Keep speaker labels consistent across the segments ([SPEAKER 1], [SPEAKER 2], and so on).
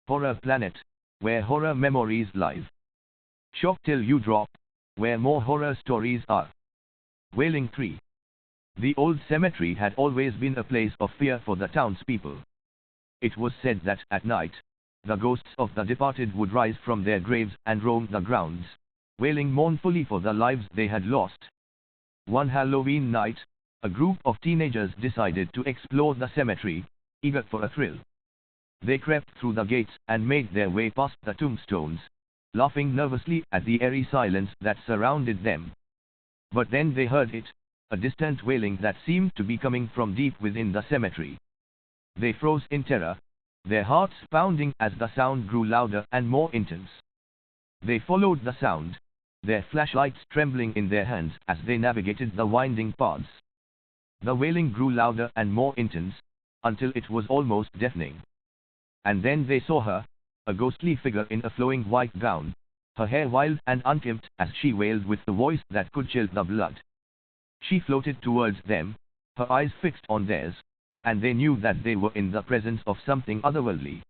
[SPEAKER 1] Horror Planet, where horror memories live. Shock till you drop, where more horror stories are. Wailing 3. The old cemetery had always been a place of fear for the townspeople. It was said that at night, the ghosts of the departed would rise from their graves and roam the grounds, wailing mournfully for the lives they had lost. One Halloween night, a group of teenagers decided to explore the cemetery, eager for a thrill. They crept through the gates and made their way past the tombstones, laughing nervously at the eerie silence that surrounded them. But then they heard it, a distant wailing that seemed to be coming from deep within the cemetery. They froze in terror, their hearts pounding as the sound grew louder and more intense. They followed the sound, their flashlights trembling in their hands as they navigated the winding paths. The wailing grew louder and more intense, until it was almost deafening. And then they saw her, a ghostly figure in a flowing white gown, her hair wild and unkempt as she wailed with a voice that could chill the blood. She floated towards them, her eyes fixed on theirs, and they knew that they were in the presence of something otherworldly.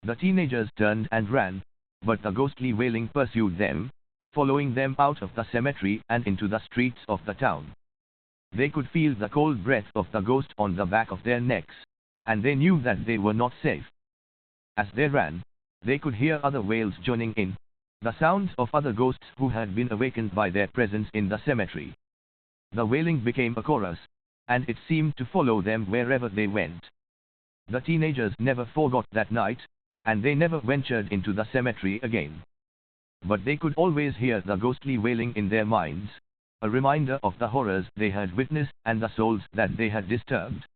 [SPEAKER 1] The teenagers turned and ran, but the ghostly wailing pursued them, following them out of the cemetery and into the streets of the town. They could feel the cold breath of the ghost on the back of their necks, and they knew that they were not safe. As they ran, they could hear other wails joining in, the sounds of other ghosts who had been awakened by their presence in the cemetery. The wailing became a chorus, and it seemed to follow them wherever they went. The teenagers never forgot that night, and they never ventured into the cemetery again. But they could always hear the ghostly wailing in their minds, a reminder of the horrors they had witnessed and the souls that they had disturbed.